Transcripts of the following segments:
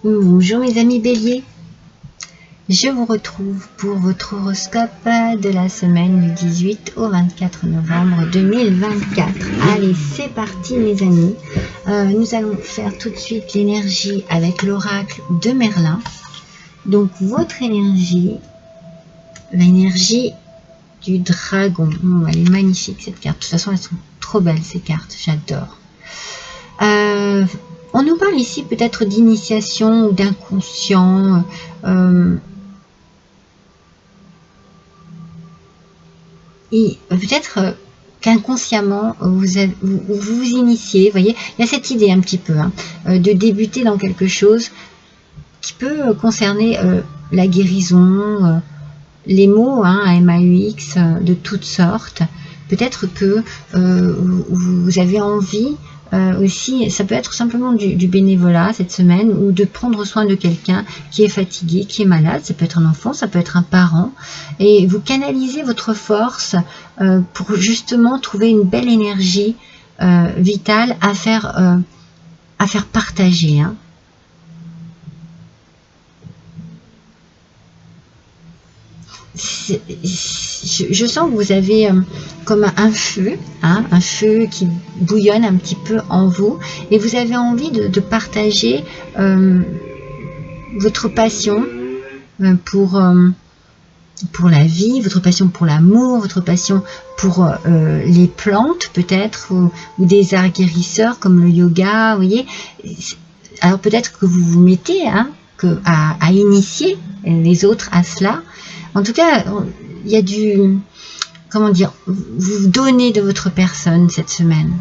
Bonjour mes amis béliers, je vous retrouve pour votre horoscope de la semaine du 18 au 24 novembre 2024. Allez, c'est parti mes amis. Nous allons faire tout de suite l'énergie avec l'oracle de Merlin. Donc votre énergie, l'énergie du dragon. Elle est magnifique cette carte. De toute façon, elles sont trop belles ces cartes, j'adore. On nous parle ici peut-être d'initiation ou d'inconscient. Et peut-être qu'inconsciemment vous vous initiez, vous voyez, il y a cette idée un petit peu de débuter dans quelque chose qui peut concerner la guérison, les mots, MAUX, de toutes sortes. Peut-être que vous avez envie aussi, ça peut être simplement du bénévolat cette semaine, ou de prendre soin de quelqu'un qui est fatigué, qui est malade. Ça peut être un enfant, ça peut être un parent, et vous canalisez votre force pour justement trouver une belle énergie vitale à faire partager. Je sens que vous avez comme un feu qui bouillonne un petit peu en vous, et vous avez envie de partager votre passion pour la vie, votre passion pour l'amour, votre passion pour les plantes peut-être, ou des arts guérisseurs comme le yoga, vous voyez. Alors peut-être que vous vous mettez à initier les autres à cela. En tout cas, il y a du, comment dire, vous donnez de votre personne cette semaine.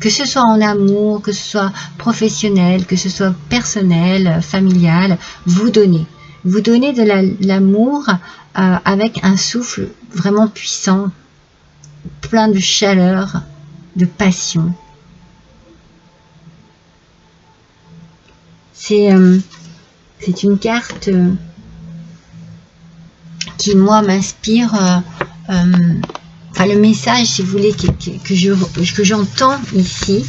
Que ce soit en amour, que ce soit professionnel, que ce soit personnel, familial, vous donnez. Vous donnez de l'amour avec un souffle vraiment puissant, plein de chaleur, de passion. C'est une carte qui, moi, m'inspire, le message, si vous voulez, que j'entends ici,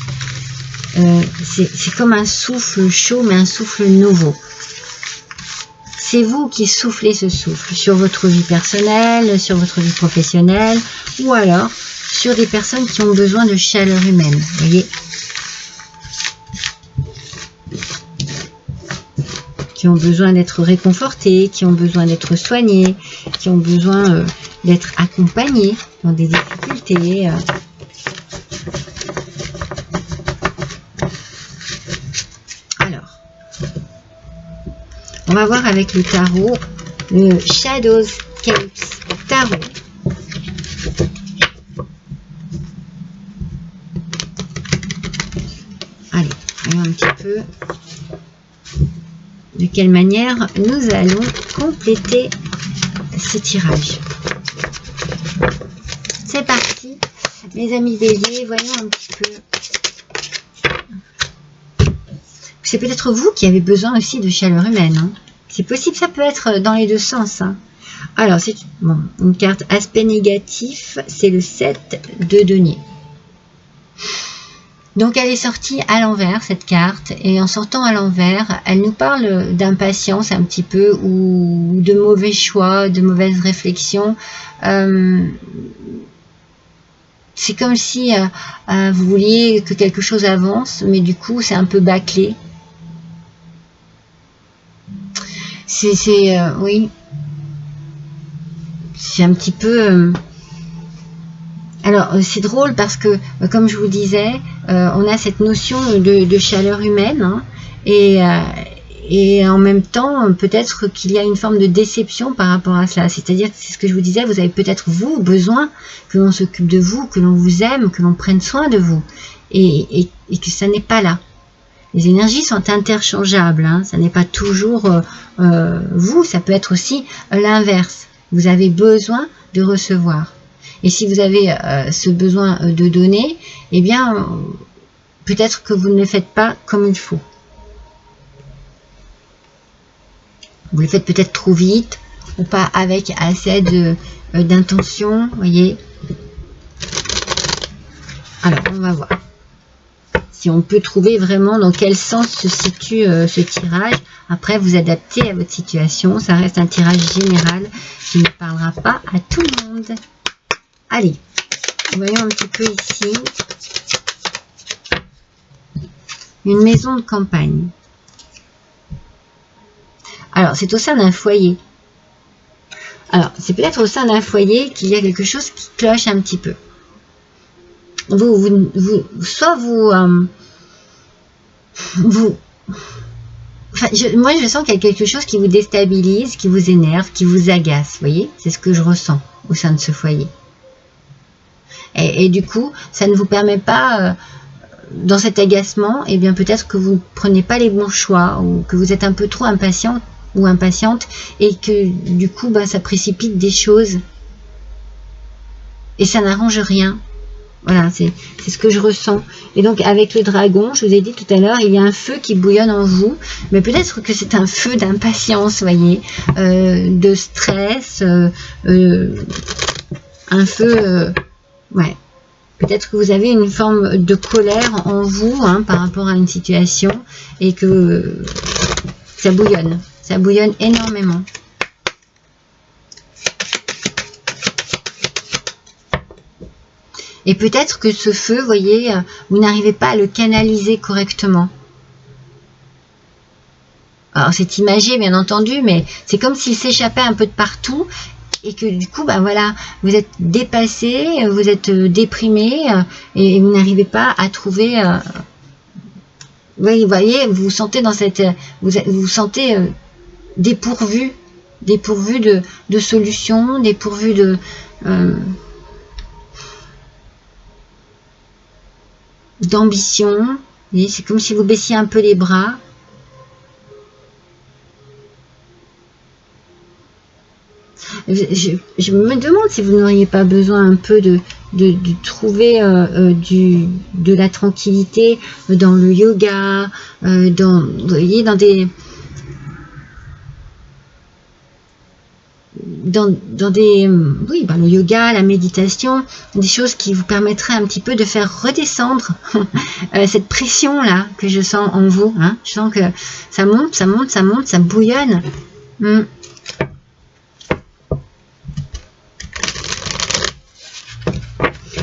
c'est comme un souffle chaud, mais un souffle nouveau. C'est vous qui soufflez ce souffle sur votre vie personnelle, sur votre vie professionnelle, ou alors sur des personnes qui ont besoin de chaleur humaine, vous voyez, qui ont besoin d'être réconfortés, qui ont besoin d'être soignés, qui ont besoin d'être accompagnés dans des difficultés. Alors, on va voir avec le tarot, le Shadows Capes Tarot. Allez, voyons un petit peu de quelle manière nous allons compléter ce tirage. C'est parti, mes amis béliers, voyons un petit peu. C'est peut-être vous qui avez besoin aussi de chaleur humaine. C'est possible, ça peut être dans les deux sens. Alors, c'est une carte aspect négatif, c'est le 7 de denier. Donc elle est sortie à l'envers cette carte, et en sortant à l'envers, elle nous parle d'impatience un petit peu, ou de mauvais choix, de mauvaises réflexions. C'est comme si vous vouliez que quelque chose avance, mais du coup c'est un peu bâclé. Oui, c'est un petit peu... Alors, c'est drôle parce que, comme je vous disais, on a cette notion de chaleur humaine, et en même temps, peut-être qu'il y a une forme de déception par rapport à cela. C'est-à-dire, c'est ce que je vous disais, vous avez peut-être, vous, besoin que l'on s'occupe de vous, que l'on vous aime, que l'on prenne soin de vous, et que ça n'est pas là. Les énergies sont interchangeables, ça n'est pas toujours vous, ça peut être aussi l'inverse. Vous avez besoin de recevoir. Et si vous avez ce besoin de donner, eh bien, peut-être que vous ne le faites pas comme il faut. Vous le faites peut-être trop vite, ou pas avec assez d'intention, voyez. Alors, on va voir. si on peut trouver vraiment dans quel sens se situe ce tirage. Après, vous adaptez à votre situation. Ça reste un tirage général qui ne parlera pas à tout le monde. Allez, voyons un petit peu ici. Une maison de campagne. Alors, c'est au sein d'un foyer. Alors, c'est peut-être au sein d'un foyer qu'il y a quelque chose qui cloche un petit peu. Soit moi, je sens qu'il y a quelque chose qui vous déstabilise, qui vous énerve, qui vous agace. Vous voyez, c'est ce que je ressens au sein de ce foyer. Et du coup, ça ne vous permet pas, dans cet agacement, et bien peut-être que vous ne prenez pas les bons choix, ou que vous êtes un peu trop impatient ou impatiente, et que du coup, ça précipite des choses. Et ça n'arrange rien. Voilà, c'est ce que je ressens. Et donc, avec le dragon, je vous ai dit tout à l'heure, il y a un feu qui bouillonne en vous. Mais peut-être que c'est un feu d'impatience, voyez, de stress, un feu... ouais. Peut-être que vous avez une forme de colère en vous par rapport à une situation et que ça bouillonne. Ça bouillonne énormément. Et peut-être que ce feu, vous voyez, vous n'arrivez pas à le canaliser correctement. Alors c'est imagé, bien entendu, mais c'est comme s'il s'échappait un peu de partout et que du coup, voilà, vous êtes dépassé, vous êtes déprimé et vous n'arrivez pas à trouver... vous voyez, vous vous sentez dans cette... Vous vous sentez dépourvu de solutions, dépourvu de... d'ambition. C'est comme si vous baissiez un peu les bras. Je me demande si vous n'auriez pas besoin un peu de trouver de la tranquillité dans le yoga, vous voyez, dans des oui, le yoga, la méditation, des choses qui vous permettraient un petit peu de faire redescendre cette pression là que je sens en vous. Je sens que ça monte, ça monte, ça monte, ça bouillonne.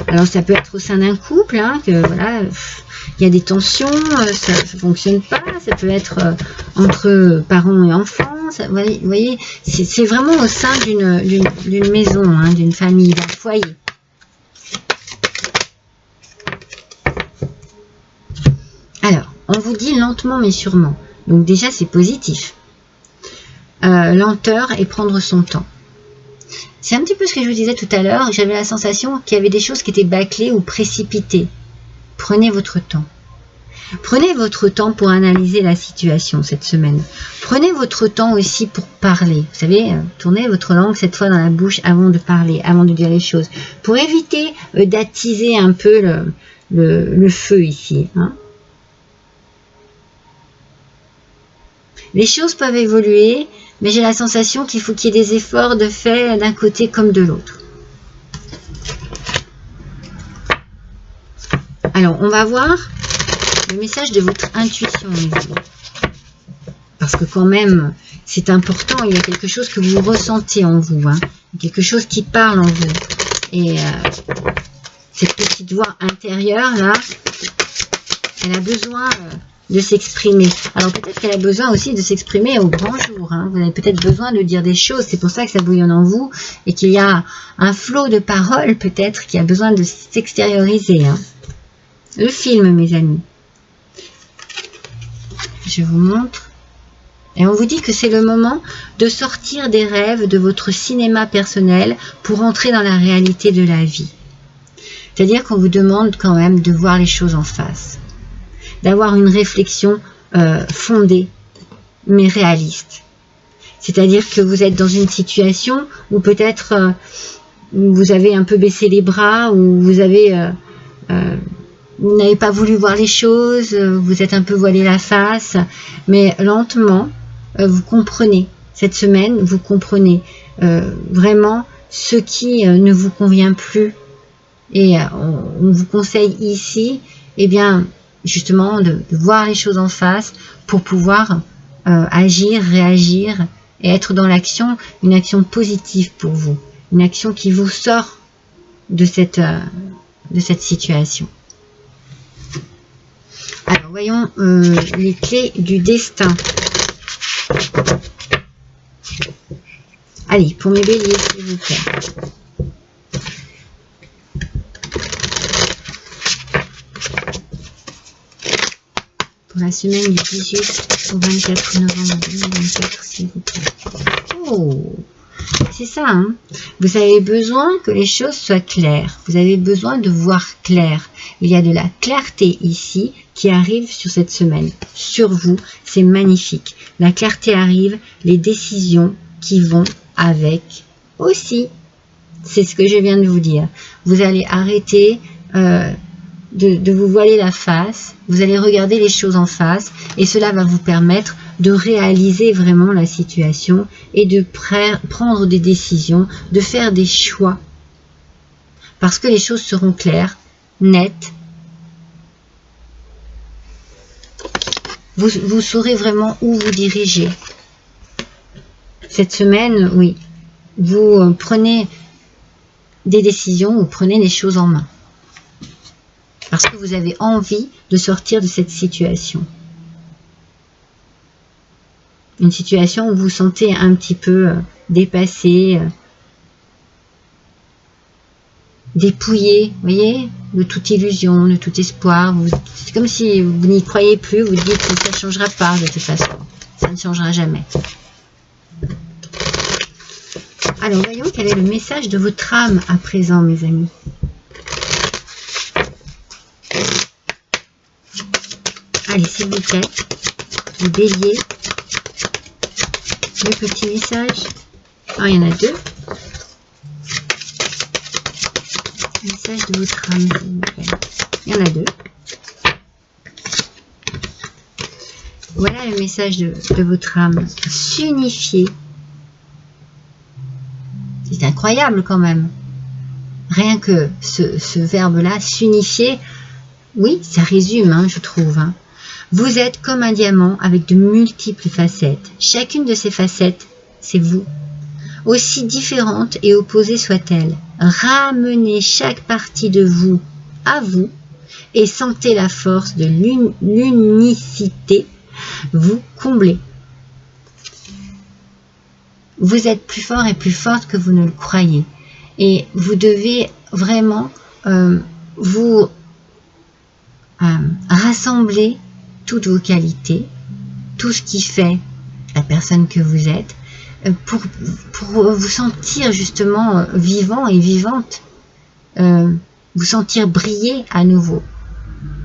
Alors ça peut être au sein d'un couple, que voilà, il y a des tensions, ça ne fonctionne pas. Ça peut être entre parents et enfants. Ça, vous voyez, c'est vraiment au sein d'une maison, d'une famille, d'un foyer. Alors, on vous dit lentement mais sûrement. Donc déjà c'est positif. Lenteur et prendre son temps. C'est un petit peu ce que je vous disais tout à l'heure. J'avais la sensation qu'il y avait des choses qui étaient bâclées ou précipitées. Prenez votre temps. Prenez votre temps pour analyser la situation cette semaine. Prenez votre temps aussi pour parler. Vous savez, tournez votre langue cette fois dans la bouche avant de parler, avant de dire les choses. Pour éviter d'attiser un peu le feu ici. Les choses peuvent évoluer, mais j'ai la sensation qu'il faut qu'il y ait des efforts de fait d'un côté comme de l'autre. Alors, on va voir le message de votre intuition, mes amis. Parce que quand même, c'est important, il y a quelque chose que vous ressentez en vous. Quelque chose qui parle en vous. Et cette petite voix intérieure, là, elle a besoin... de s'exprimer. Alors peut-être qu'elle a besoin aussi de s'exprimer au grand jour. Vous avez peut-être besoin de dire des choses. C'est pour ça que ça bouillonne en vous et qu'il y a un flot de paroles peut-être qui a besoin de s'extérioriser. Le film, mes amis. Je vous montre. Et on vous dit que c'est le moment de sortir des rêves de votre cinéma personnel pour entrer dans la réalité de la vie. C'est-à-dire qu'on vous demande quand même de voir les choses en face. D'avoir une réflexion fondée, mais réaliste. C'est-à-dire que vous êtes dans une situation où peut-être vous avez un peu baissé les bras, où vous avez vous n'avez pas voulu voir les choses, vous êtes un peu voilé la face, mais lentement, vous comprenez. Cette semaine, vous comprenez vraiment ce qui ne vous convient plus. Et on vous conseille ici, eh bien, justement de voir les choses en face pour pouvoir agir, réagir et être dans l'action, une action positive pour vous, une action qui vous sort de cette situation. Alors voyons les clés du destin. Allez, pour mes béliers, s'il vous plaît. Pour la semaine du 18 au 24 novembre 2024, s'il vous plaît. Oh, c'est ça, hein. Vous avez besoin que les choses soient claires. Vous avez besoin de voir clair. Il y a de la clarté ici qui arrive sur cette semaine. Sur vous, c'est magnifique. La clarté arrive, les décisions qui vont avec aussi. C'est ce que je viens de vous dire. Vous allez arrêter de vous voiler la face. Vous allez regarder les choses en face et cela va vous permettre de réaliser vraiment la situation et de prendre des décisions, de faire des choix. Parce que les choses seront claires, nettes. Vous saurez vraiment où vous diriger. Cette semaine, oui, vous prenez des décisions, vous prenez les choses en main. Parce que vous avez envie de sortir de cette situation. Une situation où vous vous sentez un petit peu dépassé, dépouillé, vous voyez, de toute illusion, de tout espoir. C'est comme si vous n'y croyez plus, vous dites que ça ne changera pas de toute façon. Ça ne changera jamais. Alors, voyons quel est le message de votre âme à présent, mes amis. Allez, s'il vous plaît, les béliers, le petit message. Ah, il y en a deux. Le message de votre âme, s'il vous plaît. Il y en a deux. Voilà le message de votre âme. S'unifier. C'est incroyable quand même. Rien que ce verbe-là, s'unifier, oui, ça résume, hein, je trouve. Hein. Vous êtes comme un diamant avec de multiples facettes. Chacune de ces facettes, c'est vous. Aussi différentes et opposées soient-elles. Ramenez chaque partie de vous à vous et sentez la force de l'unicité vous combler. Vous êtes plus fort et plus forte que vous ne le croyez. Et vous devez vraiment vous rassembler toutes vos qualités, tout ce qui fait la personne que vous êtes, pour vous sentir justement vivant et vivante, vous sentir briller à nouveau.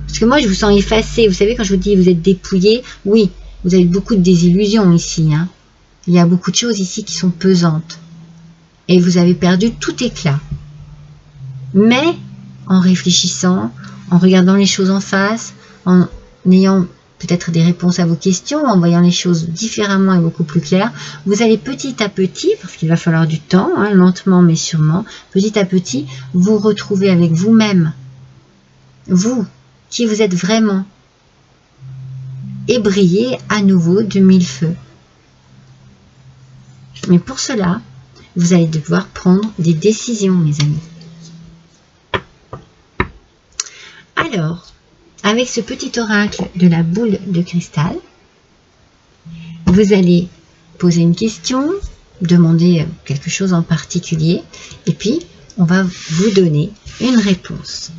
Parce que moi, je vous sens effacé. Vous savez, quand je vous dis vous êtes dépouillé, oui, vous avez beaucoup de désillusions ici. Hein. Il y a beaucoup de choses ici qui sont pesantes. Et vous avez perdu tout éclat. Mais en réfléchissant, en regardant les choses en face, en ayant peut-être des réponses à vos questions, en voyant les choses différemment et beaucoup plus claires, vous allez petit à petit, parce qu'il va falloir du temps, hein, lentement mais sûrement, petit à petit, vous retrouver avec vous-même. Vous, qui vous êtes vraiment, et briller à nouveau de mille feux. Mais pour cela, vous allez devoir prendre des décisions, mes amis. Alors, avec ce petit oracle de la boule de cristal, vous allez poser une question, demander quelque chose en particulier, et puis on va vous donner une réponse.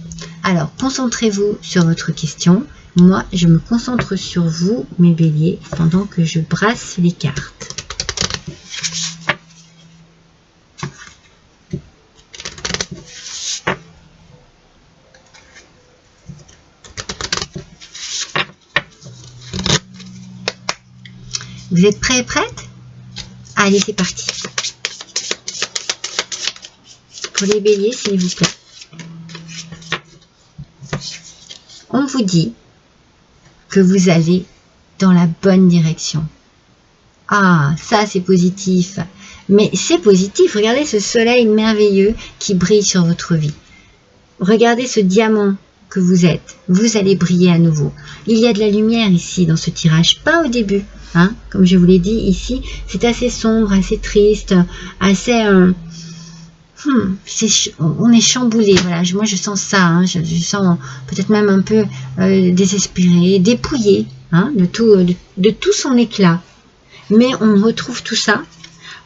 Alors, concentrez-vous sur votre question. Moi, je me concentre sur vous, mes béliers, pendant que je brasse les cartes. Vous êtes prêts et prêtes? Allez, c'est parti. Pour les béliers, s'il vous plaît. On vous dit que vous allez dans la bonne direction. Ah, ça c'est positif. Mais c'est positif. Regardez ce soleil merveilleux qui brille sur votre vie. Regardez ce diamant que vous êtes, vous allez briller à nouveau. Il y a de la lumière ici dans ce tirage, pas au début. Hein, comme je vous l'ai dit ici, c'est assez sombre, assez triste, assez... on est chamboulé, voilà. Moi je sens ça, hein, je sens peut-être même un peu désespéré, dépouillé, hein, de tout son éclat. Mais on retrouve tout ça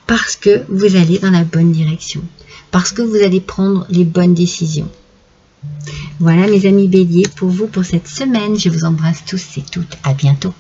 parce que vous allez dans la bonne direction, parce que vous allez prendre les bonnes décisions. Voilà mes amis béliers, pour vous, pour cette semaine. Je vous embrasse tous et toutes. À bientôt.